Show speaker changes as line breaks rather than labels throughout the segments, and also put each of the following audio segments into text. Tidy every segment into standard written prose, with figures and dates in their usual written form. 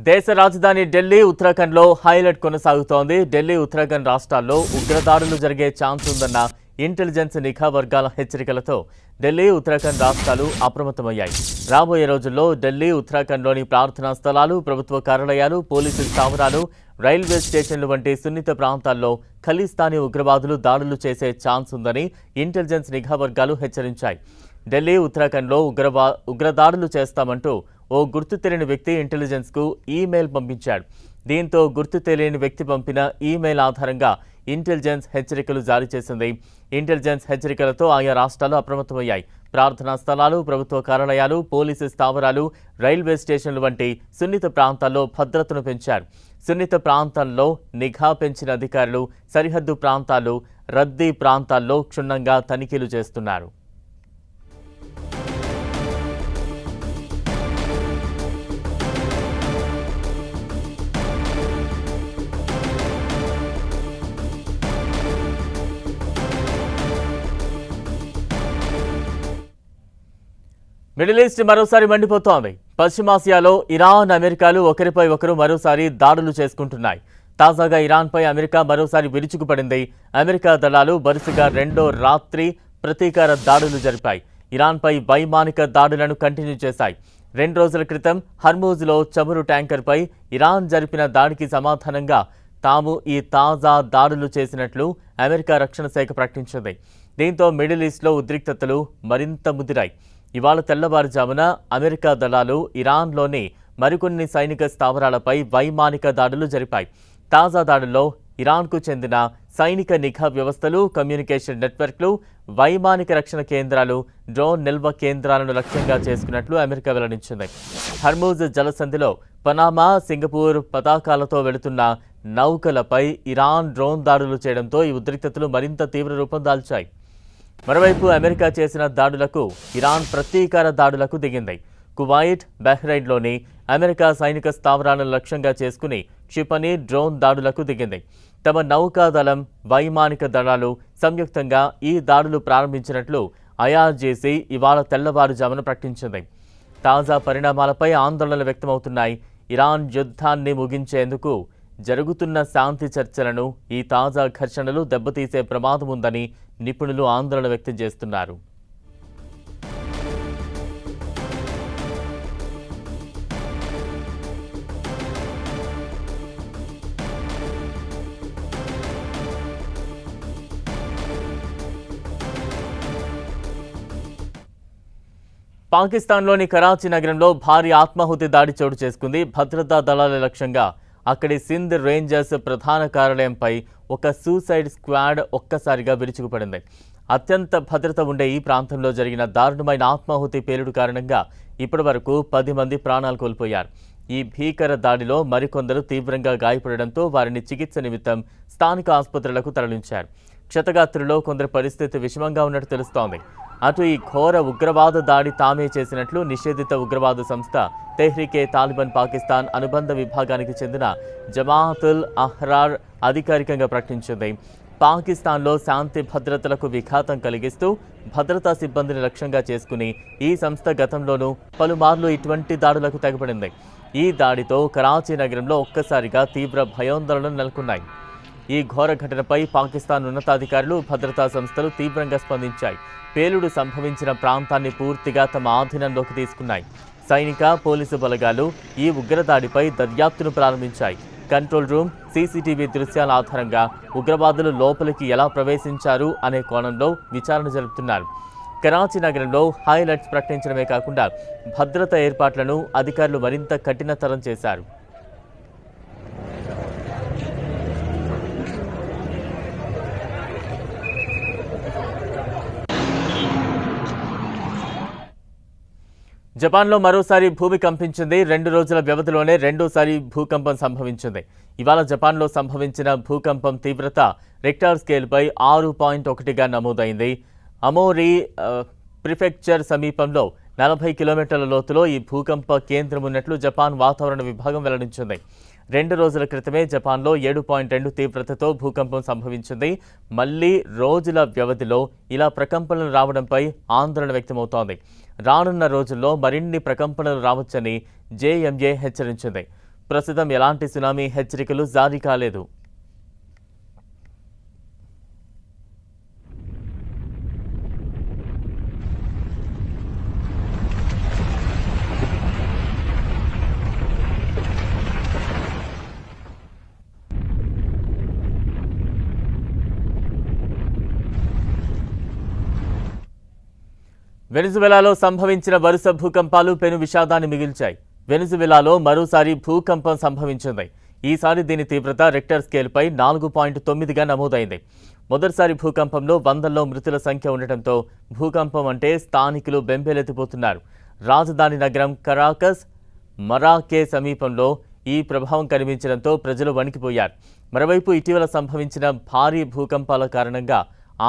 దేశ రాజధాని ఢిల్లీ, ఉత్తరాఖండ్లో హైలైట్ కొనసాగుతోంది. ఢిల్లీ, ఉత్తరాఖండ్ రాష్ట్రాల్లో ఉగ్రదాడులు జరిగే ఛాన్స్ ఉందన్న ఇంటెలిజెన్స్ నిఘా వర్గాల హెచ్చరికలతో ఢిల్లీ, ఉత్తరాఖండ్ రాష్ట్రాలు అప్రమత్తమయ్యాయి. రాబోయే రోజుల్లో ఢిల్లీ, ఉత్తరాఖండ్లోని ప్రార్థనా స్థలాలు, ప్రభుత్వ కార్యాలయాలు, పోలీసు స్థావరాలు, రైల్వే స్టేషన్లు వంటి సున్నిత ప్రాంతాల్లో ఖలిస్తానీ ఉగ్రవాదులు దాడులు చేసే ఛాన్స్ ఉందని ఇంటెలిజెన్స్ నిఘా వర్గాలు హెచ్చరించాయి. ఢిల్లీ, ఉత్తరాఖండ్లో ఉగ్రదాడులు చేస్తామంటూ ఓ గుర్తు తెలియని వ్యక్తి ఇంటెలిజెన్స్కు ఈమెయిల్ పంపించాడు. దీంతో గుర్తు తెలియని వ్యక్తి పంపిన ఈమెయిల్ ఆధారంగా ఇంటెలిజెన్స్ హెచ్చరికలు జారీ చేసింది. ఇంటెలిజెన్స్ హెచ్చరికలతో ఆయా రాష్ట్రాలు అప్రమత్తమయ్యాయి. ప్రార్థనా స్థలాలు, ప్రభుత్వ కార్యాలయాలు, పోలీసు స్థావరాలు, రైల్వే స్టేషన్లు వంటి సున్నిత ప్రాంతాల్లో భద్రతను పెంచారు. సున్నిత ప్రాంతాల్లో నిఘా పెంచిన అధికారులు సరిహద్దు ప్రాంతాలు, రద్దీ ప్రాంతాల్లో క్షుణ్ణంగా తనిఖీలు చేస్తున్నారు. మిడిల్ ఈస్ట్ మరోసారి మండిపోతోంది. పశ్చిమాసియాలో ఇరాన్, అమెరికాలు ఒకరిపై ఒకరు మరోసారి దాడులు చేసుకుంటున్నాయి. తాజాగా ఇరాన్పై అమెరికా మరోసారి విరుచుకుపడింది. అమెరికా దళాలు వరుసగా రెండో రాత్రి ప్రతీకార దాడులు జరిపాయి. ఇరాన్పై వైమానిక దాడులను కంటిన్యూ చేశాయి. 2 రోజుల క్రితం హర్మూజ్లో చమురు ట్యాంకర్పై ఇరాన్ జరిపిన దాడికి సమాధానంగా తాము ఈ తాజా దాడులు చేసినట్లు అమెరికా రక్షణ శాఖ ప్రకటించింది. దీంతో మిడిల్ ఈస్ట్లో ఉద్రిక్తతలు మరింత ముదిరాయి. ఇవాళ తెల్లవారుజామున అమెరికా దళాలు ఇరాన్లోని మరికొన్ని సైనిక స్థావరాలపై వైమానిక దాడులు జరిపాయి. తాజా దాడుల్లో ఇరాన్కు చెందిన సైనిక నిఘా వ్యవస్థలు, కమ్యూనికేషన్ నెట్వర్క్లు, వైమానిక రక్షణ కేంద్రాలు, డ్రోన్ నిల్వ కేంద్రాలను లక్ష్యంగా చేసుకున్నట్లు అమెరికా వెల్లడించింది. హర్మూజ్ జలసంధిలో పనామా, సింగపూర్ పతాకాలతో వెళుతున్న నౌకలపై ఇరాన్ డ్రోన్ దాడులు చేయడంతో ఈ ఉద్రిక్తతలు మరింత తీవ్ర రూపం దాల్చాయి. మరోవైపు అమెరికా చేసిన దాడులకు ఇరాన్ ప్రతీకార దాడులకు దిగింది. కువైట్, బహ్రెయిన్లోని అమెరికా సైనిక స్థావరాలను లక్ష్యంగా చేసుకుని క్షిపణి, డ్రోన్ దాడులకు దిగింది. తమ నౌకాదళం, వైమానిక దళాలు సంయుక్తంగా ఈ దాడులు ప్రారంభించినట్లు ఐఆర్జీసీ ఇవాళ తెల్లవారుజామున ప్రకటించింది. తాజా పరిణామాలపై ఆందోళనలు వ్యక్తమవుతున్నాయి. ఇరాన్ యుద్ధాన్ని ముగించేందుకు జరుగుతున్న శాంతి చర్చలను ఈ తాజా ఘర్షణలు దెబ్బతీసే ప్రమాదం ఉందని నిపుణులు ఆందోళన వ్యక్తం చేస్తున్నారు. పాకిస్తాన్లోని కరాచీ నగరంలో భారీ ఆత్మాహుతి దాడి చోటు చేసుకుంది. భద్రతా దళాల లక్ష్యంగా అక్కడి సింధ్ రేంజర్స్ ప్రధాన కార్యాలయంపై ఒక సూసైడ్ స్క్వాడ్ ఒక్కసారిగా విరుచుకుపడింది. అత్యంత భద్రత ఉండే ఈ ప్రాంతంలో జరిగిన దారుణమైన ఆత్మాహుతి పేలుడు కారణంగా ఇప్పటి వరకు 10 మంది ప్రాణాలు కోల్పోయారు. ఈ భీకర దాడిలో మరికొందరు తీవ్రంగా గాయపడడంతో వారిని చికిత్స నిమిత్తం స్థానిక ఆసుపత్రులకు తరలించారు. క్షతగాత్రుల్లో కొందరి పరిస్థితి విషమంగా ఉన్నట్టు తెలుస్తోంది. అటు ఈ ఘోర ఉగ్రవాద దాడి తామే చేసినట్లు నిషేధిత ఉగ్రవాద సంస్థ తెహ్రీకే తాలిబాన్ పాకిస్తాన్ అనుబంధ విభాగానికి చెందిన జమాతుల్ అహ్రార్ అధికారికంగా ప్రకటించింది. పాకిస్తాన్లో శాంతి భద్రతలకు విఘాతం కలిగిస్తూ భద్రతా సిబ్బందిని లక్ష్యంగా చేసుకుని ఈ సంస్థ గతంలోనూ పలుమార్లు ఇటువంటి దాడులకు తెగబడింది. ఈ దాడితో కరాచీ నగరంలో ఒక్కసారిగా తీవ్ర భయాందోళనలు నెలకొన్నాయి. ఈ ఘోర ఘటనపై పాకిస్తాన్ ఉన్నతాధికారులు, భద్రతా సంస్థలు తీవ్రంగా స్పందించాయి. పేలుడు సంభవించిన ప్రాంతాన్ని పూర్తిగా తమ ఆధీనంలోకి తీసుకున్నాయి. సైనిక, పోలీసు బలగాలు ఈ ఉగ్రదాడిపై దర్యాప్తును ప్రారంభించాయి. కంట్రోల్ రూమ్, సీసీటీవీ దృశ్యాల ఆధారంగా ఉగ్రవాదులు లోపలికి ఎలా ప్రవేశించారు అనే కోణంలో విచారణ జరుపుతున్నారు. కరాచీ నగరంలో హైలైట్స్ ప్రకటించడమే కాకుండా భద్రతా ఏర్పాట్లను అధికారులు మరింత కఠినతరం చేశారు. జపాన్లో మరోసారి భూమి కంపించింది. 2 రోజుల వ్యవధిలోనే రెండోసారి భూకంపం సంభవించింది. ఇవాళ జపాన్లో సంభవించిన భూకంపం తీవ్రత రిక్టర్ స్కేల్పై 6.1గా నమోదైంది. అమోరి ప్రిఫెక్చర్ సమీపంలో 40 కిలోమీటర్ల లోతులో ఈ భూకంప కేంద్రం ఉన్నట్లు జపాన్ వాతావరణ విభాగం వెల్లడించింది. 2 రోజుల క్రితమే జపాన్లో 7.2 తీవ్రతతో భూకంపం సంభవించింది. మళ్లీ రోజుల వ్యవధిలో ఇలా ప్రకంపనలు రావడంపై ఆందోళన వ్యక్తమవుతోంది. రానున్న రోజుల్లో మరిన్ని ప్రకంపనలు రావచ్చని జేఎంఏ హెచ్చరించింది. ప్రస్తుతం ఎలాంటి సునామీ హెచ్చరికలు జారీ కాలేదు. వెనిజువెలాలో సంభవించిన వరుస భూకంపాలు పెను విషాదాన్ని మిగిల్చాయి. వెనిజువెలాలో మరోసారి భూకంపం సంభవించింది. ఈసారి దీని తీవ్రత రిక్టర్ స్కేల్పై 4.9గా నమోదైంది. మొదటిసారి భూకంపంలో వందల్లో మృతుల సంఖ్య ఉండటంతో భూకంపం అంటే స్థానికులు బెంబేలెత్తిపోతున్నారు. రాజధాని నగరం కరాకస్, మరాకే సమీపంలో ఈ ప్రభావం కనిపించడంతో ప్రజలు వణికిపోయారు. మరోవైపు ఇటీవల సంభవించిన భారీ భూకంపాల కారణంగా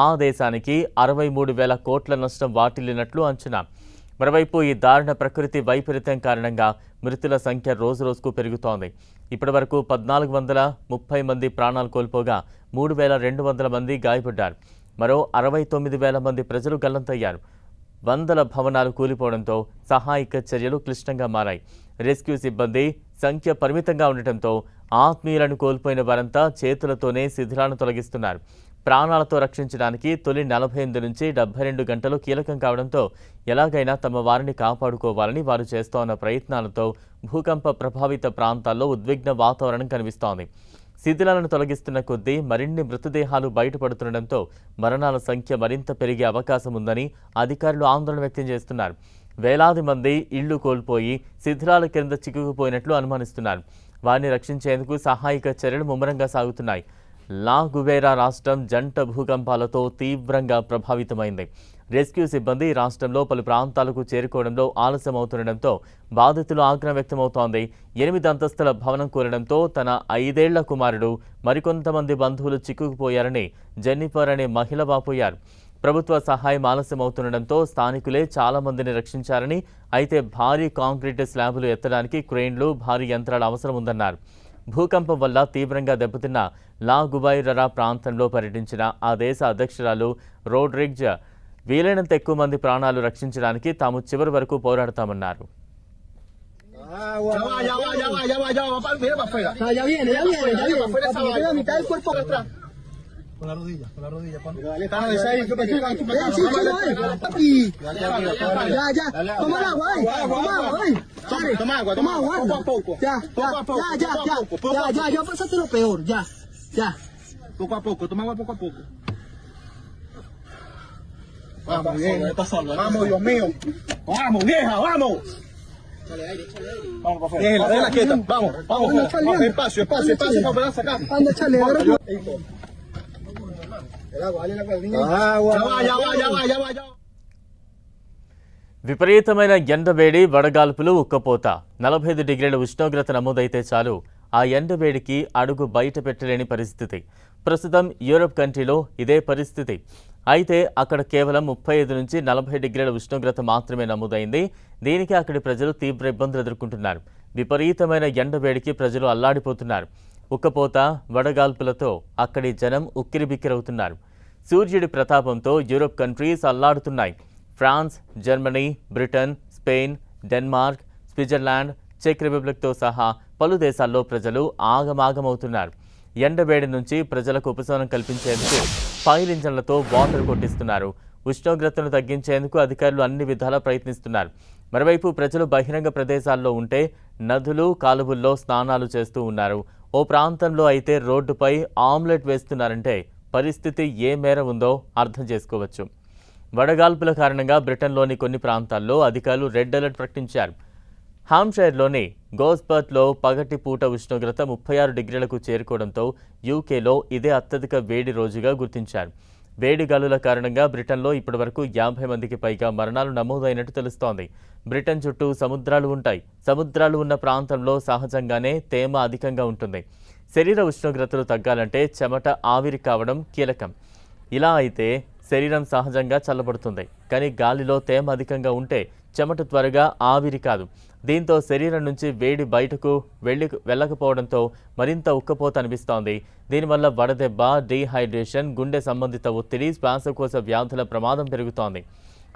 ఆ దేశానికి 63,000 కోట్ల నష్టం వాటిల్లినట్లు అంచనా. మరోవైపు ఈ దారుణ ప్రకృతి వైపరీత్యం కారణంగా మృతుల సంఖ్య రోజురోజుకు పెరుగుతోంది. ఇప్పటివరకు 1,430 మంది ప్రాణాలు కోల్పోగా 3,200 మంది గాయపడ్డారు. మరో 69,000 మంది ప్రజలు గల్లంతయ్యారు. వందల భవనాలు కూలిపోవడంతో సహాయక చర్యలు క్లిష్టంగా మారాయి. రెస్క్యూ సిబ్బంది సంఖ్య పరిమితంగా ఉండటంతో ఆత్మీయులను కోల్పోయిన వారంతా చేతులతోనే శిథిలాలను తొలగిస్తున్నారు. ప్రాణాలతో రక్షించడానికి తొలి 48 నుంచి 72 గంటలు కీలకం కావడంతో ఎలాగైనా తమ వారిని కాపాడుకోవాలని వారు చేస్తోన్న ప్రయత్నాలతో భూకంప ప్రభావిత ప్రాంతాల్లో ఉద్విగ్న వాతావరణం కనిపిస్తోంది. శిథిలాలను తొలగిస్తున్న కొద్దీ మరిన్ని మృతదేహాలు బయటపడుతుండటంతో మరణాల సంఖ్య మరింత పెరిగే అవకాశం ఉందని అధికారులు ఆందోళన వ్యక్తం చేస్తున్నారు. వేలాది మంది ఇళ్లు కోల్పోయి శిథిలాల కింద చిక్కుకుపోయినట్లు అనుమానిస్తున్నారు. వారిని రక్షించేందుకు సహాయక చర్యలు ముమ్మరంగా సాగుతున్నాయి. లా గుబేరా రాష్ట్రం జంట భూకంపాలతో తీవ్రంగా ప్రభావితమైంది. రెస్క్యూ సిబ్బంది రాష్ట్రంలో పలు ప్రాంతాలకు చేరుకోవడంలో ఆలస్యమవుతుండటంతో బాధితులు ఆగ్రహం వ్యక్తమవుతోంది. 8 అంతస్తుల భవనం కూలడంతో తన 5 ఏళ్ల కుమారుడు మరికొంతమంది బంధువులు చిక్కుకుపోయారని జెన్నిఫర్ అనే మహిళ వాపోయారు. ప్రభుత్వ సహాయం ఆలస్యమవుతుండటంతో స్థానికులే చాలా మందిని రక్షించారని, అయితే భారీ కాంక్రీట్ స్లాబులు ఎత్తడానికి క్రెయిన్లు, భారీ యంత్రాల అవసరం ఉందన్నారు. భూకంపం వల్ల తీవ్రంగా దెబ్బతిన్న లా గుబైరరా ప్రాంతంలో పర్యటించిన ఆ దేశ అధ్యక్షురాలు రోడ్రిగ్జ్ వీలైనంత ఎక్కువ మంది ప్రాణాలు రక్షించడానికి తాము చివరి వరకు పోరాడతామన్నారు.
Con la rodilla, pon.
Dale, ya. Toma agua, Toma agua. Poco a poco. Ya. Ya pasaste lo peor, ya. Poco a poco, toma agua poco a poco. Vamos, bien. Vamos, Dios mío. Vamos, vieja, vamos. Échale aire. Vamos para afuera. Déjala quieta. Vamos. Espacio para poder sacar. Anda, échale aire.
విపరీతమైన ఎండవేడి, వడగాల్పులు, ఉక్కపోత, 45 డిగ్రీల ఉష్ణోగ్రత నమోదైతే చాలు ఆ ఎండవేడికి అడుగు బయట పెట్టలేని పరిస్థితి. ప్రస్తుతం యూరప్ కంట్రీలో ఇదే పరిస్థితి. అయితే అక్కడ కేవలం 35 నుంచి 40 డిగ్రీల ఉష్ణోగ్రత మాత్రమే నమోదైంది. దీనికి అక్కడి ప్రజలు తీవ్ర ఇబ్బందులు ఎదుర్కొంటున్నారు. విపరీతమైన ఎండవేడికి ప్రజలు అల్లాడిపోతున్నారు. ఉక్కపోత, వడగాల్పులతో అక్కడి జనం ఉక్కిరిబిక్కిరవుతున్నారు. సూర్యుడి ప్రతాపంతో యూరప్ కంట్రీస్ అల్లాడుతున్నాయి. France, Germany, Britain, Spain, Denmark, Switzerland, చెక్ రిపబ్లిక్తో సహా పలు దేశాల్లో ప్రజలు ఆగమాగమవుతున్నారు. ఎండవేడి నుంచి ప్రజలకు ఉపశమనం కల్పించేందుకు ఫైర్ ఇంజన్లతో వాటర్ కొట్టిస్తున్నారు. ఉష్ణోగ్రతను తగ్గించేందుకు అధికారులు అన్ని విధాలా ప్రయత్నిస్తున్నారు. మరోవైపు ప్రజలు బహిరంగ ప్రదేశాల్లో ఉంటే నదులు, కాలువల్లో స్నానాలు చేస్తూ ఉన్నారు. ఓ ప్రాంతంలో అయితే రోడ్డుపై ఆమ్లెట్ వేస్తున్నారంటే పరిస్థితి ఏ మేర ఉందో అర్థం చేసుకోవచ్చు. వడగాల్పుల కారణంగా బ్రిటన్లోని కొన్ని ప్రాంతాల్లో అధికారులు రెడ్ అలర్ట్ ప్రకటించారు. హాంషైర్లోని గోస్బర్ట్లో పగటి పూట ఉష్ణోగ్రత 36 డిగ్రీలకు చేరుకోవడంతో యూకేలో ఇదే అత్యధిక వేడి రోజుగా గుర్తించారు. వేడి గాలుల కారణంగా బ్రిటన్లో ఇప్పటివరకు 50 మందికి పైగా మరణాలు నమోదైనట్టు తెలుస్తోంది. బ్రిటన్ చుట్టూ సముద్రాలు ఉంటాయి. సముద్రాలు ఉన్న ప్రాంతంలో సహజంగానే తేమ అధికంగా ఉంటుంది. శరీర ఉష్ణోగ్రతలు తగ్గాలంటే చెమట ఆవిరి కావడం కీలకం. ఇలా అయితే శరీరం సహజంగా చల్లబడుతుంది. కానీ గాలిలో తేమ అధికంగా ఉంటే చెమట త్వరగా ఆవిరి కాదు. దీంతో శరీరం నుంచి వేడి బయటకు వెళ్ళకపోవడంతో మరింత ఉక్కపోత అనిపిస్తోంది. దీనివల్ల వడదెబ్బ, డీహైడ్రేషన్, గుండె సంబంధిత ఒత్తిడి, శ్వాసకోశ వ్యాధుల ప్రమాదం పెరుగుతోంది.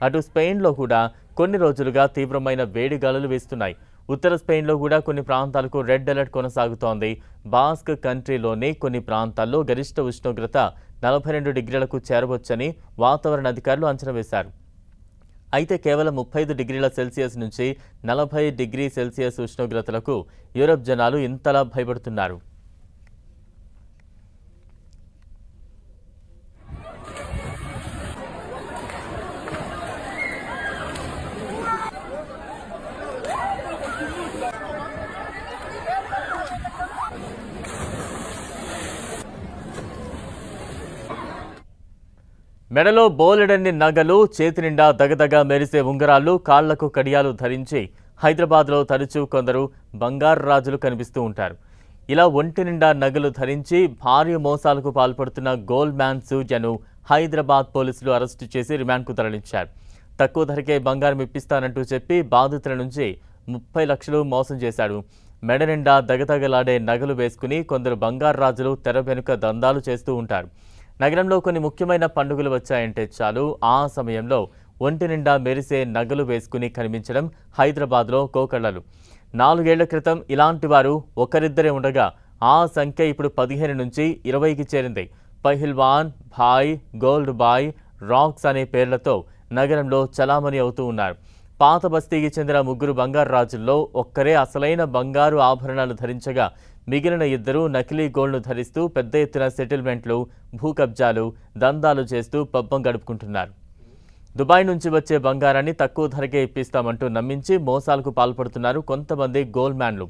అటు స్పెయిన్లో కూడా కొన్ని రోజులుగా తీవ్రమైన వేడి గాలులు వీస్తున్నాయి. ఉత్తర స్పెయిన్లో కూడా కొన్ని ప్రాంతాలకు రెడ్ అలర్ట్ కొనసాగుతోంది. బాస్క్ కంట్రీలోని కొన్ని ప్రాంతాల్లో గరిష్ట ఉష్ణోగ్రత 42 డిగ్రీలకు చేరవచ్చని వాతావరణ అధికారులు అంచనా వేశారు. అయితే కేవలం 35 డిగ్రీల సెల్సియస్ నుంచి 40 డిగ్రీ సెల్సియస్ ఉష్ణోగ్రతలకు యూరప్ జనాలు ఇంతలా భయపడుతున్నారు. మెడలో బోలెడన్ని నగలు, చేతి నిండా దగదగ మెరిసే ఉంగరాలు, కాళ్లకు కడియాలు ధరించి హైదరాబాద్లో తరచూ కొందరు బంగారు రాజులు కనిపిస్తూ ఉంటారు. ఇలా ఒంటి నిండా నగలు ధరించి భారీ మోసాలకు పాల్పడుతున్న గోల్డ్ మ్యాన్ సూర్యను హైదరాబాద్ పోలీసులు అరెస్టు చేసి రిమాండ్కు తరలించారు. తక్కువ ధరకే బంగారం ఇప్పిస్తానంటూ చెప్పి బాధితుల నుంచి 30 లక్షలు మోసం చేశాడు. మెడ నిండా దగదగలాడే నగలు వేసుకుని కొందరు బంగారు రాజులు తెర వెనుక దందాలు చేస్తూ ఉంటారు. నగరంలో కొన్ని ముఖ్యమైన పండుగలు వచ్చాయంటే చాలు ఆ సమయంలో ఒంటి నిండా మెరిసే నగలు వేసుకుని కనిపించడం హైదరాబాద్లో కోకళ్లలు. 4 ఏళ్ల క్రితం ఇలాంటి వారు ఒకరిద్దరే ఉండగా ఆ సంఖ్య ఇప్పుడు 15 నుంచి 20కి చేరింది. పహిల్వాన్, భాయ్, గోల్డ్ బాయ్, రాక్స్ అనే పేర్లతో నగరంలో చలామణి అవుతూ ఉన్నారు. పాత బస్తీకి చెందిన 3 బంగారు రాజుల్లో ఒక్కరే అసలైన బంగారు ఆభరణాలు ధరించగా మిగిలిన 2 నకిలీ గోల్డ్ను ధరిస్తూ పెద్ద ఎత్తున సెటిల్మెంట్లు, భూ కబ్జాలు, దందాలు చేస్తూ పబ్బం గడుపుకుంటున్నారు. దుబాయ్ నుంచి వచ్చే బంగారాన్ని తక్కువ ధరకే ఇప్పిస్తామంటూ నమ్మించి మోసాలకు పాల్పడుతున్నారు కొంతమంది గోల్డ్ మ్యాన్లు.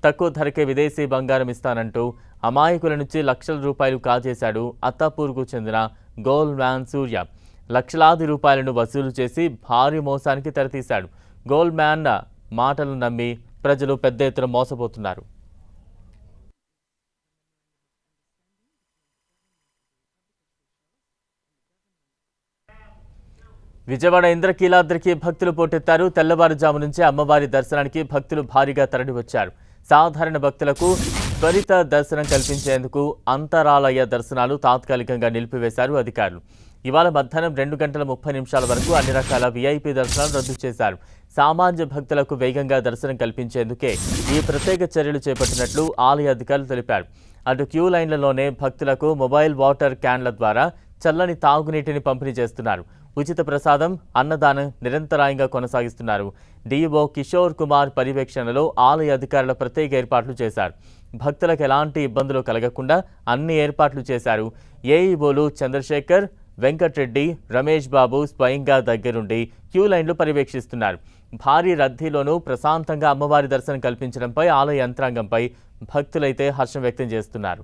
తక్కువ ధరకే విదేశీ బంగారం ఇస్తానంటూ అమాయకుల నుంచి లక్షల రూపాయలు కాజేశాడు అత్తాపూర్కు చెందిన గోల్డ్ మ్యాన్ సూర్య. లక్షలాది రూపాయలను వసూలు చేసి భారీ మోసానికి తెరతీశాడు. గోల్డ్ మ్యాన్ మాటలు నమ్మి ప్రజలు పెద్ద ఎత్తున మోసపోతున్నారు. విజయవాడ ఇంద్రకీలాద్రికి భక్తులు పోటెత్తారు. తెల్లవారుజాము నుంచే అమ్మవారి దర్శనానికి భక్తులు భారీగా తరలివచ్చారు. సాధారణ భక్తులకు త్వరిత దర్శనం కల్పించేందుకు అంతరాలయ దర్శనాలు తాత్కాలికంగా నిలిపివేశారు అధికారులు. ఇవాళ మధ్యాహ్నం 2 గంటల 30 నిమిషాల వరకు అన్ని రకాల వీఐపీ దర్శనాలు రద్దు చేశారు. సామాన్య భక్తులకు వేగంగా దర్శనం కల్పించేందుకే ఈ ప్రత్యేక చర్యలు చేపట్టినట్లు ఆలయ అధికారులు తెలిపారు. అటు క్యూ లైన్లలోనే భక్తులకు మొబైల్ వాటర్ క్యాన్ల ద్వారా చల్లని తాగునీటిని పంపిణీ చేస్తున్నారు. ఉచిత ప్రసాదం, అన్నదానం నిరంతరాయంగా కొనసాగిస్తున్నారు. డీఈఓ కిషోర్ కుమార్ పర్యవేక్షణలో ఆలయ అధికారుల ప్రత్యేక ఏర్పాట్లు చేశారు. భక్తులకు ఎలాంటి ఇబ్బందులు కలగకుండా అన్ని ఏర్పాట్లు చేశారు. ఏఈఓలు చంద్రశేఖర్, వెంకట్రెడ్డి, రమేష్ బాబు స్వయంగా దగ్గరుండి క్యూ లైన్లు పర్యవేక్షిస్తున్నారు. భారీ రద్దీలోనూ ప్రశాంతంగా అమ్మవారి దర్శనం కల్పించడంపై ఆలయ యంత్రాంగంపై భక్తులైతే హర్షం వ్యక్తం చేస్తున్నారు.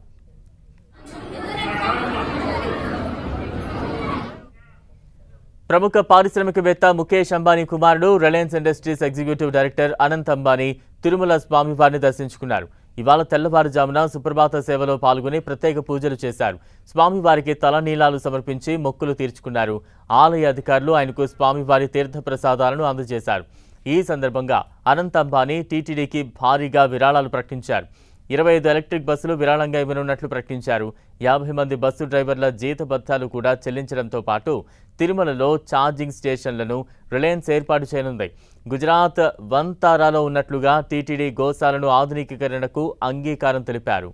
ప్రముఖ పారిశ్రామికవేత్త ముఖేష్ అంబానీ కుమారుడు, Reliance industries executive director Anant Ambani Tirumala స్వామివారిని దర్శించుకున్నారు. ఇవాళ తెల్లవారుజామున సుప్రభాత సేవలో పాల్గొని ప్రత్యేక పూజలు చేశారు. స్వామివారికి తలనీలాలు సమర్పించి మొక్కులు తీర్చుకున్నారు. ఆలయ అధికారులు ఆయనకు స్వామివారి తీర్థ ప్రసాదాలను అందజేశారు. ఈ సందర్భంగా అనంత్ అంబానీ టీటీడీకి భారీగా విరాళాలు ప్రకటించారు. 25 ఎలక్ట్రిక్ బస్సులు విరాళంగా ఇవ్వనున్నట్లు ప్రకటించారు. 50 మంది బస్సు డ్రైవర్ల జీతభత్యాలు కూడా చెల్లించడంతో పాటు తిరుమలలో ఛార్జింగ్ స్టేషన్లను రిలయన్స్ ఏర్పాటు చేయనుంది. గుజరాత్ వంతారాలో ఉన్నట్లుగా టీటీడీ గోశాలను ఆధునికీకరణకు అంగీకారం తెలిపారు.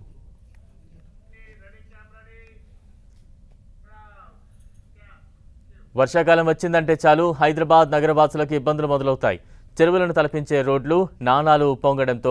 వర్షాకాలం వచ్చిందంటే చాలు హైదరాబాద్ నగరవాసులకు ఇబ్బందులు మొదలవుతాయి. చెరువులను తలపించే రోడ్లు, నాలాలు ఉప్పొంగడంతో